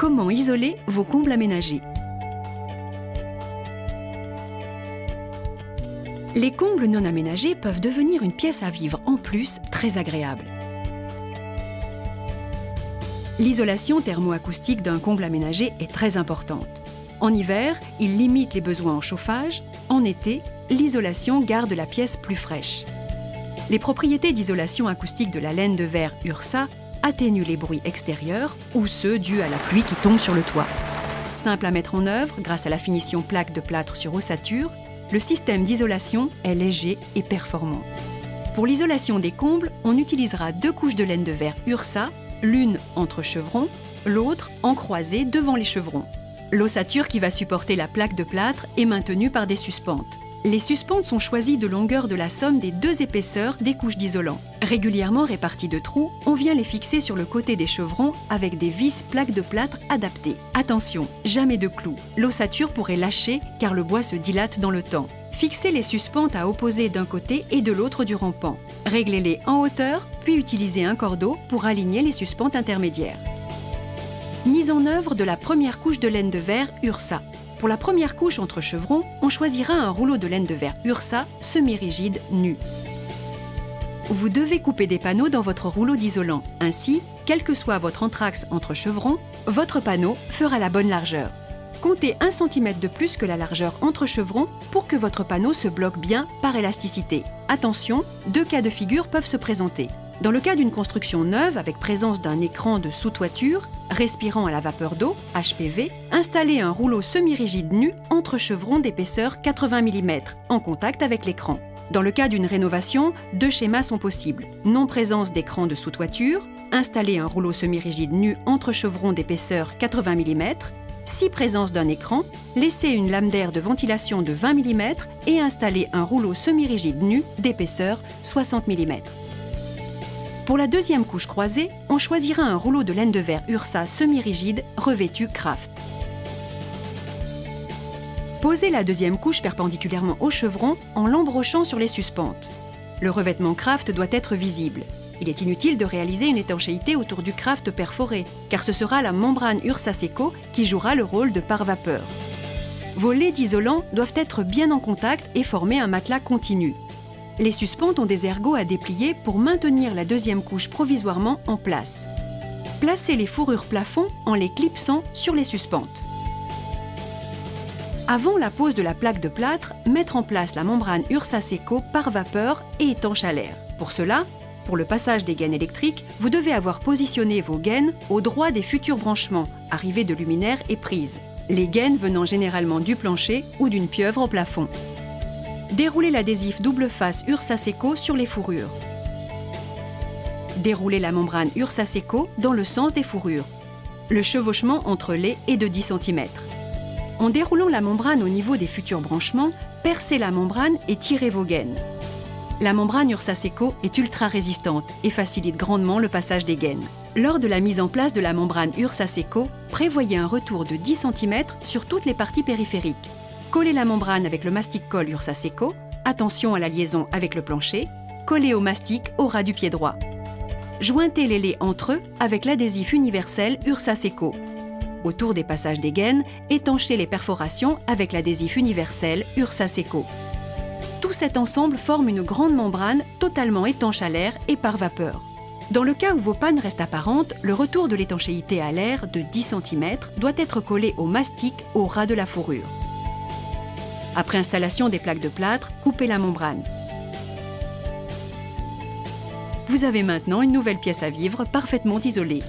Comment isoler vos combles aménagés? Les combles non aménagés peuvent devenir une pièce à vivre en plus très agréable. L'isolation thermoacoustique d'un comble aménagé est très importante. En hiver, il limite les besoins en chauffage. En été, l'isolation garde la pièce plus fraîche. Les propriétés d'isolation acoustique de la laine de verre Ursa atténuent les bruits extérieurs ou ceux dus à la pluie qui tombe sur le toit. Simple à mettre en œuvre grâce à la finition plaque de plâtre sur ossature, le système d'isolation est léger et performant. Pour l'isolation des combles, on utilisera 2 couches de laine de verre Ursa, l'une entre chevrons, l'autre en croisée devant les chevrons. L'ossature qui va supporter la plaque de plâtre est maintenue par des suspentes. Les suspentes sont choisies de longueur de la somme des 2 épaisseurs des couches d'isolant. Régulièrement réparties de trous, on vient les fixer sur le côté des chevrons avec des vis plaques de plâtre adaptées. Attention, jamais de clous. L'ossature pourrait lâcher car le bois se dilate dans le temps. Fixez les suspentes à opposer d'un côté et de l'autre du rampant. Réglez-les en hauteur, puis utilisez un cordeau pour aligner les suspentes intermédiaires. Mise en œuvre de la première couche de laine de verre Ursa. Pour la première couche entre chevrons, on choisira un rouleau de laine de verre Ursa semi-rigide nu. Vous devez couper des panneaux dans votre rouleau d'isolant. Ainsi, quel que soit votre entraxe entre chevrons, votre panneau fera la bonne largeur. Comptez 1 cm de plus que la largeur entre chevrons pour que votre panneau se bloque bien par élasticité. Attention, 2 cas de figure peuvent se présenter. Dans le cas d'une construction neuve avec présence d'un écran de sous-toiture, respirant à la vapeur d'eau, HPV, installez un rouleau semi-rigide nu entre chevrons d'épaisseur 80 mm, en contact avec l'écran. Dans le cas d'une rénovation, 2 schémas sont possibles. Non-présence d'écran de sous-toiture, installez un rouleau semi-rigide nu entre chevrons d'épaisseur 80 mm. Si présence d'un écran, laissez une lame d'air de ventilation de 20 mm et installez un rouleau semi-rigide nu d'épaisseur 60 mm. Pour la deuxième couche croisée, on choisira un rouleau de laine de verre Ursa semi-rigide revêtu Craft. Posez la deuxième couche perpendiculairement au chevron en l'embrochant sur les suspentes. Le revêtement Craft doit être visible. Il est inutile de réaliser une étanchéité autour du Craft perforé, car ce sera la membrane Ursa Seco qui jouera le rôle de pare-vapeur. Vos laits d'isolant doivent être bien en contact et former un matelas continu. Les suspentes ont des ergots à déplier pour maintenir la deuxième couche provisoirement en place. Placez les fourrures plafond en les clipsant sur les suspentes. Avant la pose de la plaque de plâtre, mettre en place la membrane Ursa Seco par vapeur et étanche à l'air. Pour cela, pour le passage des gaines électriques, vous devez avoir positionné vos gaines au droit des futurs branchements, arrivées de luminaires et prises. Les gaines venant généralement du plancher ou d'une pieuvre au plafond. Déroulez l'adhésif double face Ursa Seco sur les fourrures. Déroulez la membrane Ursa Seco dans le sens des fourrures. Le chevauchement entre les est de 10 cm. En déroulant la membrane au niveau des futurs branchements, percez la membrane et tirez vos gaines. La membrane Ursa Seco est ultra résistante et facilite grandement le passage des gaines. Lors de la mise en place de la membrane Ursa Seco, prévoyez un retour de 10 cm sur toutes les parties périphériques. Collez la membrane avec le mastic-colle Ursa Seco. Attention à la liaison avec le plancher. Collez au mastic au ras du pied droit. Jointez les laits entre eux avec l'adhésif universel Ursa Seco. Autour des passages des gaines, étanchez les perforations avec l'adhésif universel Ursa Seco. Tout cet ensemble forme une grande membrane totalement étanche à l'air et par vapeur. Dans le cas où vos pannes restent apparentes, le retour de l'étanchéité à l'air de 10 cm doit être collé au mastic au ras de la fourrure. Après installation des plaques de plâtre, coupez la membrane. Vous avez maintenant une nouvelle pièce à vivre parfaitement isolée.